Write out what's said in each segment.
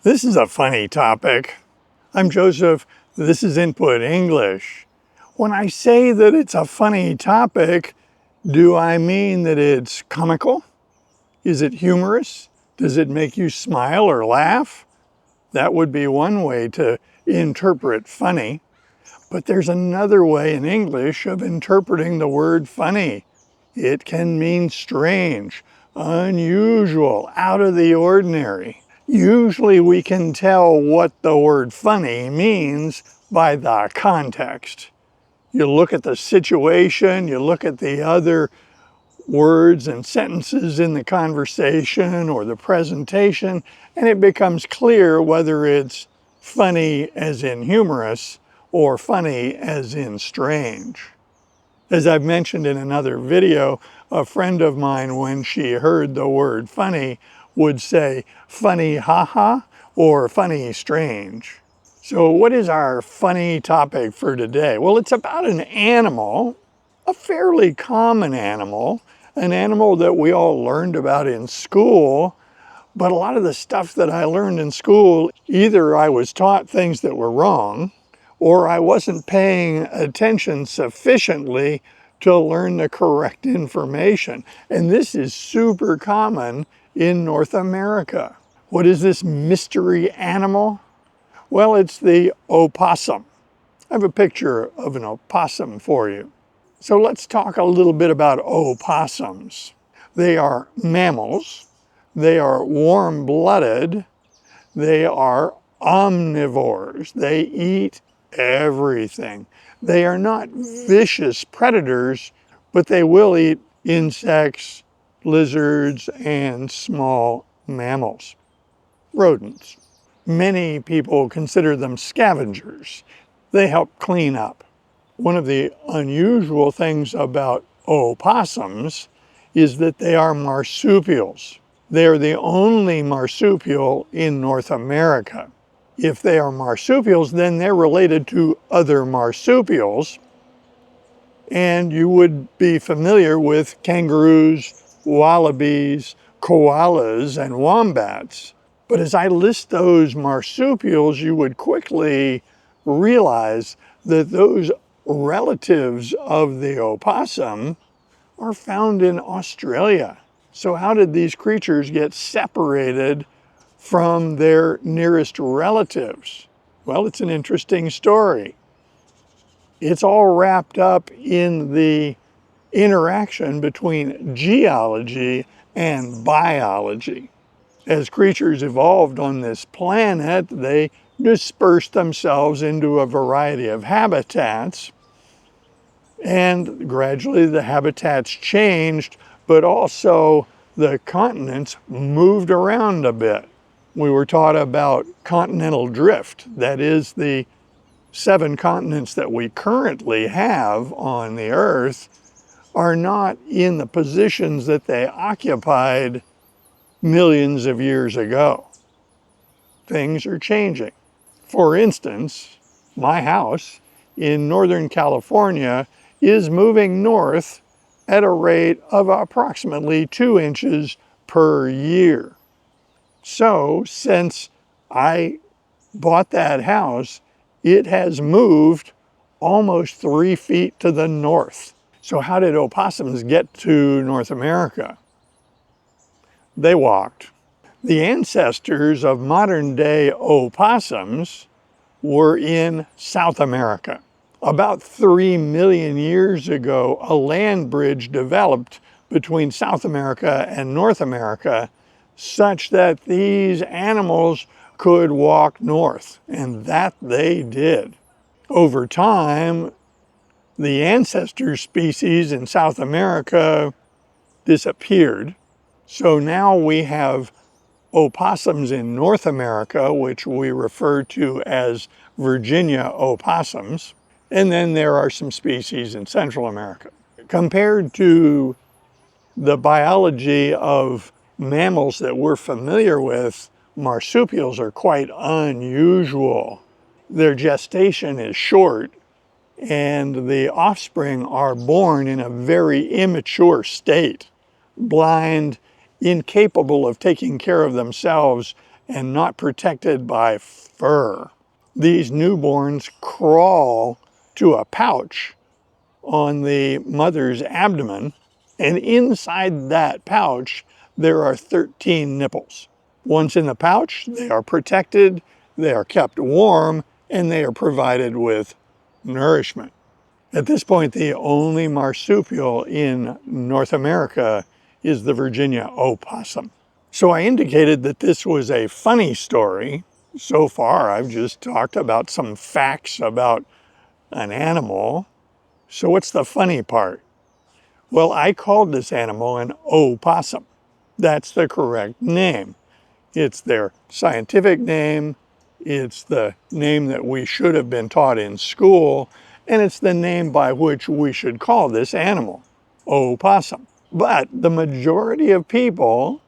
This is a funny topic. I'm Joseph. This is Input English. When I say that it's a funny topic, do I mean that it's comical? Is it humorous? Does it make you smile or laugh? That would be one way to interpret funny. But there's another way in English of interpreting the word funny. It can mean strange, unusual, out of the ordinary. Usually we can tell what the word funny means by the context. You look at the situation, you look at the other words and sentences in the conversation or the presentation, and it becomes clear whether it's funny as in humorous or funny as in strange. As I've mentioned in another video, a friend of mine, when she heard the word funny, would say funny haha or funny strange. So what is our funny topic for today? Well, it's about an animal, a fairly common animal, an animal that we all learned about in school, but a lot of the stuff that I learned in school, either I was taught things that were wrong, or I wasn't paying attention sufficiently to learn the correct information. And this is super common in North America. What is this mystery animal? Well, it's the opossum. I have a picture of an opossum for you. So let's talk a little bit about opossums. They are mammals. They are warm-blooded. They are omnivores. They eat everything. They are not vicious predators, but they will eat insects, lizards, and small mammals, rodents. Many people consider them scavengers. They help clean up. One of the unusual things about opossums is that they are marsupials. They are the only marsupial in North America. If they are marsupials, then they're related to other marsupials, and you would be familiar with kangaroos, wallabies, koalas, and wombats. But as I list those marsupials, you would quickly realize that those relatives of the opossum are found in Australia. So how did these creatures get separated from their nearest relatives? Well, it's an interesting story. It's all wrapped up in the interaction between geology and biology. As creatures evolved on this planet, they dispersed themselves into a variety of habitats, and gradually the habitats changed, but also the continents moved around a bit. We were taught about continental drift. That is, the 7 continents that we currently have on the Earth are not in the positions that they occupied millions of years ago. Things are changing. For instance, my house in Northern California is moving north at a rate of approximately 2 inches per year. So since I bought that house, it has moved almost 3 feet to the north. So how did opossums get to North America? They walked. The ancestors of modern-day opossums were in South America. About 3 million years ago, a land bridge developed between South America and North America such that these animals could walk north, and that they did. Over time, the ancestor species in South America disappeared. So now we have opossums in North America, which we refer to as Virginia opossums. And then there are some species in Central America. Compared to the biology of mammals that we're familiar with, marsupials are quite unusual. Their gestation is short, and the offspring are born in a very immature state, blind, incapable of taking care of themselves, and not protected by fur. These newborns crawl to a pouch on the mother's abdomen, and inside that pouch there are 13 nipples. Once in the pouch, they are protected, they are kept warm, and they are provided with nourishment. At this point, the only marsupial in North America is the Virginia opossum. So I indicated that this was a funny story. So far, I've just talked about some facts about an animal. So what's the funny part? Well, I called this animal an opossum. That's the correct name. It's their scientific name, it's the name that we should have been taught in school, and it's the name by which we should call this animal, opossum. But the majority of people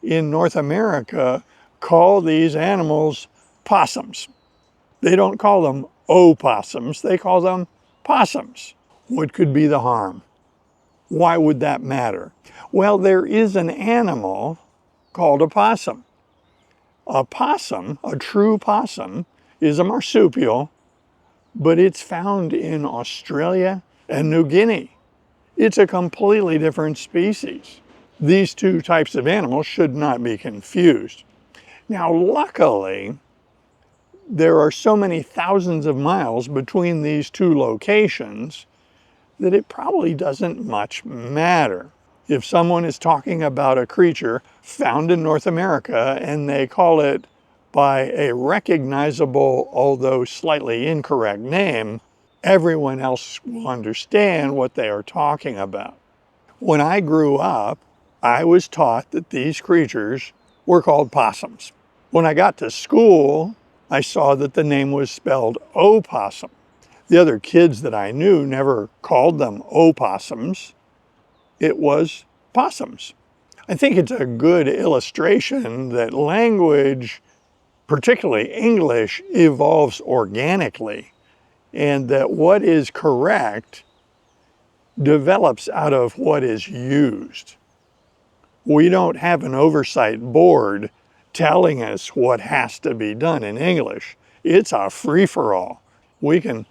in North America call these animals possums. They don't call them opossums, they call them possums. What could be the harm? Why would that matter? Well, there is an animal called a possum. A possum, a true possum, is a marsupial, but it's found in Australia and New Guinea. It's a completely different species. These two types of animals should not be confused. Now, luckily, there are so many thousands of miles between these two locations that it probably doesn't much matter. If someone is talking about a creature found in North America and they call it by a recognizable, although slightly incorrect name, everyone else will understand what they are talking about. When I grew up, I was taught that these creatures were called possums. When I got to school, I saw that the name was spelled opossum. The other kids that I knew never called them opossums. It was possums. I think it's a good illustration that language, particularly English, evolves organically, and that what is correct develops out of what is used. We don't have an oversight board telling us what has to be done in English. It's a free-for-all. We can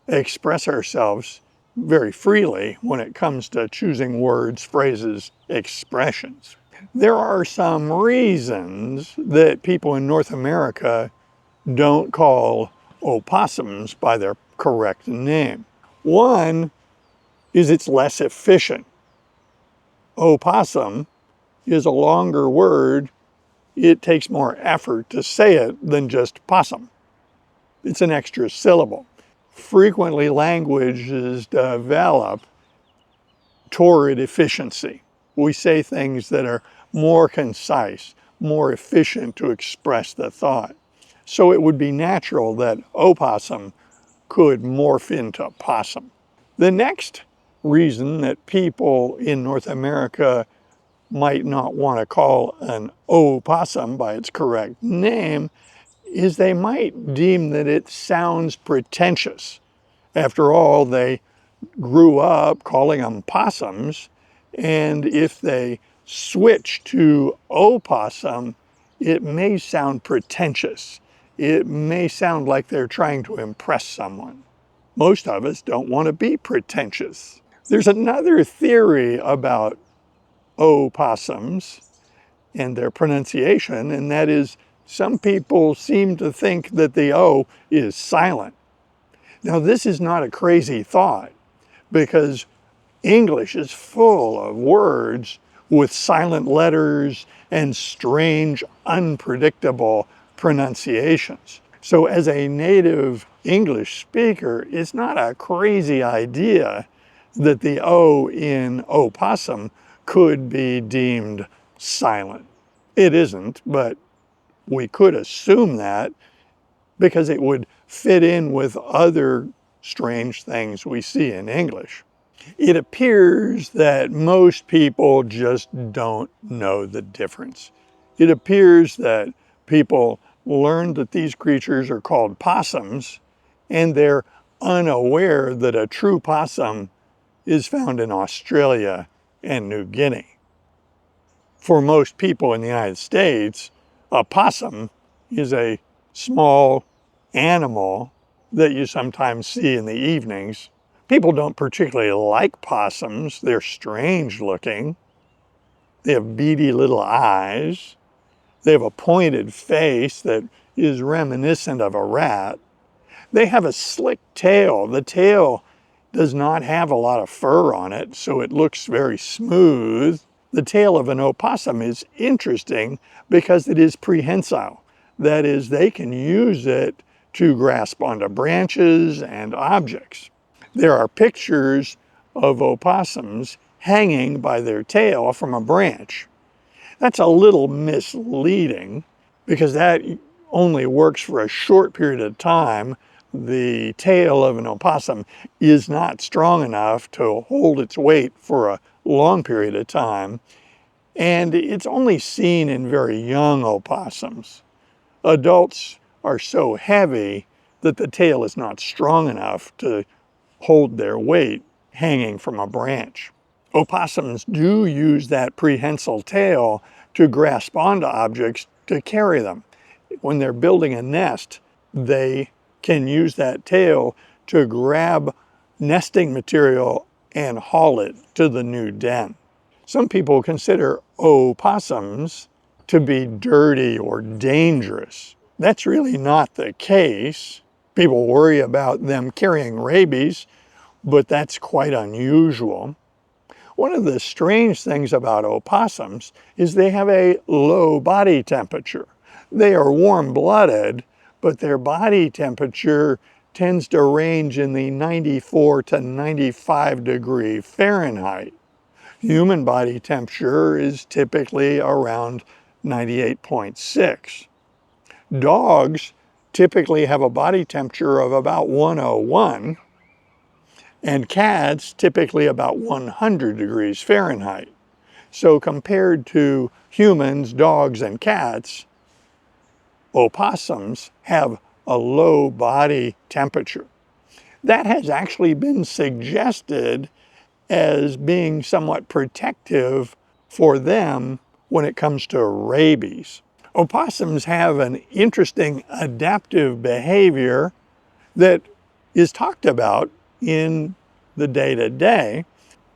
express ourselves very freely when it comes to choosing words, phrases, expressions. There are some reasons that people in North America don't call opossums by their correct name. One is it's less efficient. Opossum is a longer word. It takes more effort to say it than just possum. It's an extra syllable. Frequently, languages develop toward efficiency. We say things that are more concise, more efficient to express the thought. So it would be natural that opossum could morph into possum. The next reason that people in North America might not want to call an opossum by its correct name is they might deem that it sounds pretentious. After all, they grew up calling them possums, and if they switch to opossum, it may sound pretentious. It may sound like they're trying to impress someone. Most of us don't want to be pretentious. There's another theory about opossums and their pronunciation, and that is some people seem to think that the O is silent. Now, this is not a crazy thought because English is full of words with silent letters and strange, unpredictable pronunciations. So as a native English speaker, it's not a crazy idea that the O in opossum could be deemed silent. It isn't, but we could assume that because it would fit in with other strange things we see in English. It appears that most people just don't know the difference. It appears that people learned that these creatures are called possums, and they're unaware that a true possum is found in Australia and New Guinea. For most people in the United States, A possum is a small animal that you sometimes see in the evenings. People don't particularly like possums. They're strange looking. They have beady little eyes. They have a pointed face that is reminiscent of a rat. They have a slick tail. The tail does not have a lot of fur on it, so it looks very smooth. The tail of an opossum is interesting because it is prehensile. That is, they can use it to grasp onto branches and objects. There are pictures of opossums hanging by their tail from a branch. That's a little misleading because that only works for a short period of time. The tail of an opossum is not strong enough to hold its weight for a long period of time, and it's only seen in very young opossums. Adults are so heavy that the tail is not strong enough to hold their weight hanging from a branch. Opossums do use that prehensile tail to grasp onto objects to carry them. When they're building a nest, they can use that tail to grab nesting material and haul it to the new den. Some people consider opossums to be dirty or dangerous. That's really not the case. People worry about them carrying rabies, but that's quite unusual. One of the strange things about opossums is they have a low body temperature. They are warm-blooded, but their body temperature tends to range in the 94 to 95 degree Fahrenheit. Human body temperature is typically around 98.6. Dogs typically have a body temperature of about 101, and cats typically about 100 degrees Fahrenheit. So compared to humans, dogs, and cats, opossums have a low body temperature. That has actually been suggested as being somewhat protective for them when it comes to rabies. Opossums have an interesting adaptive behavior that is talked about in the day-to-day.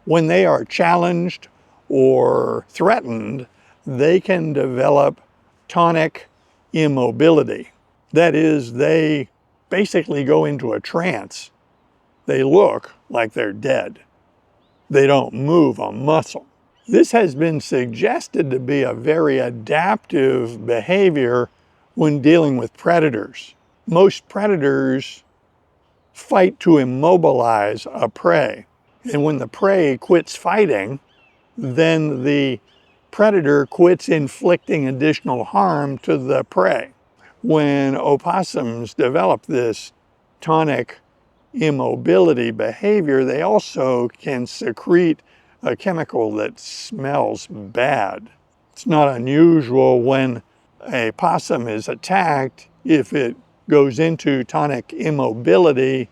When they are challenged or threatened, they can develop tonic immobility. That is, they basically go into a trance. They look like they're dead. They don't move a muscle. This has been suggested to be a very adaptive behavior when dealing with predators. Most predators fight to immobilize a prey. And when the prey quits fighting, then the predator quits inflicting additional harm to the prey. When opossums develop this tonic immobility behavior, they also can secrete a chemical that smells bad. It's not unusual when a possum is attacked, if it goes into tonic immobility,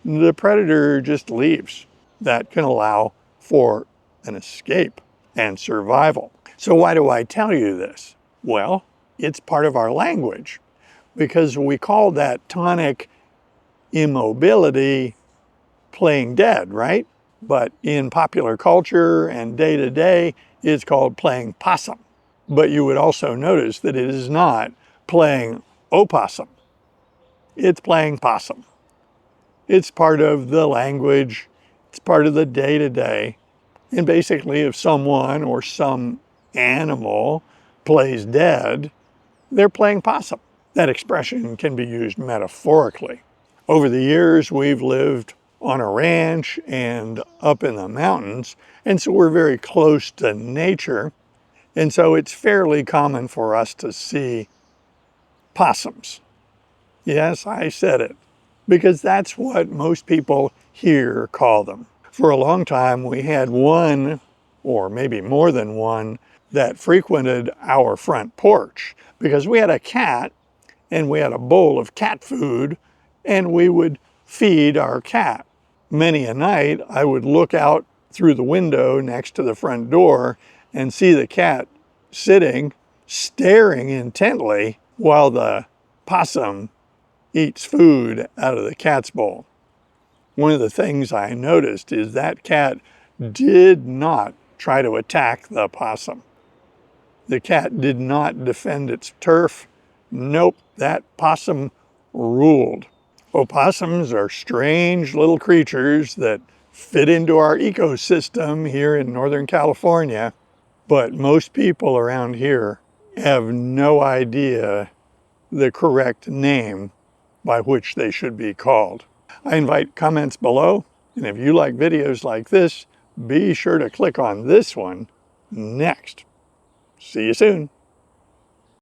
the predator just leaves. That can allow for an escape and survival. So why do I tell you this? Well, it's part of our language, because we call that tonic immobility playing dead, right? But in popular culture and day-to-day, it's called playing possum. But you would also notice that it is not playing opossum. It's playing possum. It's part of the language. It's part of the day-to-day. And basically, if someone or some animal plays dead, they're playing possum. That expression can be used metaphorically. Over the years, we've lived on a ranch and up in the mountains, and so we're very close to nature. And so it's fairly common for us to see possums. Yes, I said it, because that's what most people here call them. For a long time, we had one, or maybe more than one, that frequented our front porch, because we had a cat and we had a bowl of cat food, and we would feed our cat. Many a night, I would look out through the window next to the front door and see the cat sitting staring intently while the possum eats food out of the cat's bowl. One of the things I noticed is that cat did not try to attack the possum. The cat did not defend its turf. Nope, that possum ruled. Opossums are strange little creatures that fit into our ecosystem here in Northern California, but most people around here have no idea the correct name by which they should be called. I invite comments below, and if you like videos like this, be sure to click on this one next. See you soon.